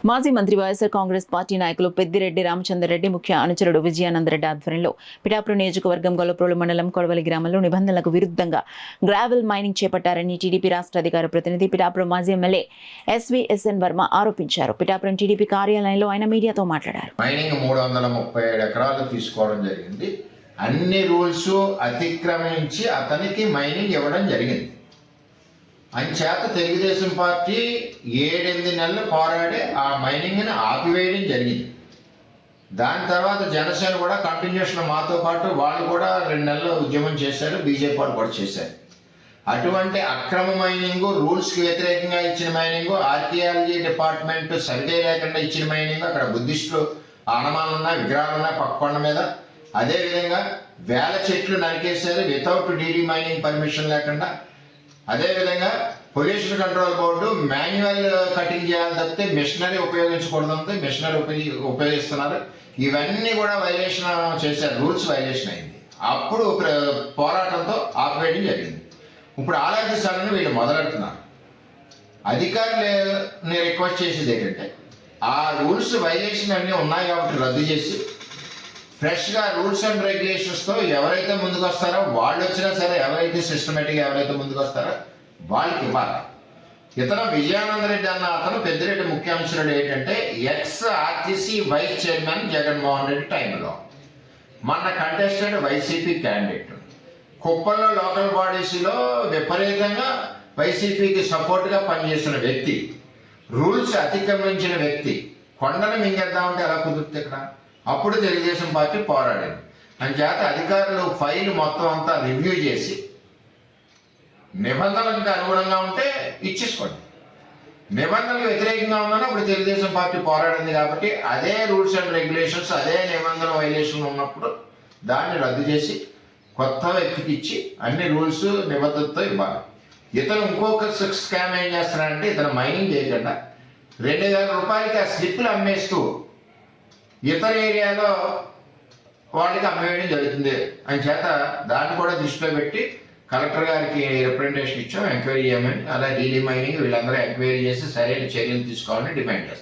మాజీ మంత్రి వైఎస్ఆర్ కాంగ్రెస్ పార్టీ నాయకులు పెద్దిరెడ్డి రామచంద్రరెడ్డి ముఖ్య అనుచరుడు విజయానందరెడ్డి ఆధ్వర్యంలో పిఠాపురం నియోజకవర్గం గొల్లప్రోలు మండలం కొడవలి గ్రామంలో నిబంధనలకు విరుద్ధంగా గ్రావెల్ మైనింగ్ చేపట్టారని టీడీపీ రాష్ట్ర అధికార ప్రతినిధి పిఠాపురం మాజీ ఎమ్మెల్యే ఎస్వీఎస్ఎన్ వర్మ ఆరోపించారు. పిఠాపురం టీడీపీ కార్యాలయంలో ఆయన మీడియాతో మాట్లాడారు. మైనింగ్ 337 ఎకరాలు తీసుకోవడం జరిగింది. అన్ని రూల్స్ అతిక్రమించి అతనికి మైనింగ్ ఇవ్వడం జరిగింది. అంచేత తెలుగుదేశం పార్టీ 7-8 నెలలు పోరాడి ఆ మైనింగ్ని ఆపివేయడం జరిగింది. దాని తర్వాత జనసేన కూడా కంటిన్యూషన్ మాతో పాటు వాళ్ళు కూడా 2 నెలలు ఉద్యమం చేశారు. బీజేపీ వాళ్ళు కూడా చేశారు. అటువంటి అక్రమ మైనింగ్, రూల్స్కి వ్యతిరేకంగా ఇచ్చిన మైనింగ్, ఆర్కియాలజీ డిపార్ట్మెంట్ సర్వే లేకుండా ఇచ్చిన మైనింగ్, అక్కడ బుద్ధిస్టులు ఆనమాలున్నాయి, విగ్రహాలున్నాయి పక్కొండ మీద. అదేవిధంగా వేల చెట్లు నరికేశారు వితౌట్ డీడీ మైనింగ్ పర్మిషన్ లేకుండా. అదేవిధంగా pollution control board manual cutting చేయాలని తప్పితే మిషనరీ ఉపయోగించకూడదంటే మిషనరీ ఉపయోగిస్తున్నారు. ఇవన్నీ కూడా వైలేషన్ చేశారు, రూల్స్ వైలేషన్ అయింది. అప్పుడు పోరాటంతో ఆపేయడం జరిగింది. ఇప్పుడు ఆలాంటి సడన్ వీళ్ళు మొదలెడుతున్నారు. అధికారులని రిక్వెస్ట్ చేసేది ఏంటంటే ఆ రూల్స్ వైలేషన్ అన్నీ ఉన్నాయి కాబట్టి రద్దు చేసి ఫ్రెష్గా రూల్స్ అండ్ రెగ్యులేషన్స్తో ఎవరైతే ముందుకు వస్తారో వాళ్ళు వచ్చినా సరే, ఎవరైతే సిస్టమేటిక్గా ఎవరైతే ముందుకు వస్తారో వాళ్ళకి ఇవ్వాలి. ఇతను విజయానందరెడ్డి అన్న అతను పెద్దిరెడ్డి ముఖ్యాంశుడు ఏంటంటే ex RTC vice chairman Jaganmohan Reddy టైంలో మొన్న కంటెస్టెడ్ వైసీపీ క్యాండిడేట్, కుప్పంలో లోకల్ బాడీస్లో విపరీతంగా వైసీపీకి సపోర్ట్గా పనిచేసిన వ్యక్తి, రూల్స్ అతిక్రమించిన వ్యక్తి కొండను మింగేద్దామంటే ఎలా కుదురుతుంది ఇక్కడ? అప్పుడు తెలుగుదేశం పార్టీ పోరాడింది. అంచేత అధికారులు ఫైల్ మొత్తం అంతా రివ్యూ చేసి నిబంధనలకు అనుగుణంగా ఉంటే ఇచ్చేసుకోండి, నిబంధనలకు వ్యతిరేకంగా ఉందని అప్పుడు తెలుగుదేశం పార్టీ పోరాడింది. కాబట్టి అదే రూల్స్ అండ్ రెగ్యులేషన్స్, అదే నిబంధన వైలేషన్ ఉన్నప్పుడు దాన్ని రద్దు చేసి కొత్త వ్యక్తికి ఇచ్చి అన్ని రూల్స్ నిబద్ధతతో ఇవ్వాలి. ఇతను ఇంకొక స్కామ్ ఏం చేస్తున్నాడంటే ఇతను మైనింగ్ చేయకుండా 2,000 రూపాయలకి ఆ స్లిప్లు అమ్మేస్తూ ఇతర ఏరియాలో వాళ్ళకి అమ్మేయడం జరుగుతుంది. అని చేత దాన్ని కూడా దృష్టిలో పెట్టి కలెక్టర్ గారికి రిప్రజెంటేషన్ ఇచ్చాం, ఎంక్వైరీ చేయమని. అలా డీడీ మైనింగ్ వీళ్ళందరూ ఎంక్వైరీ చేసి సరైన చర్యలు తీసుకోవాలని డిమాండ్ చేస్తాం.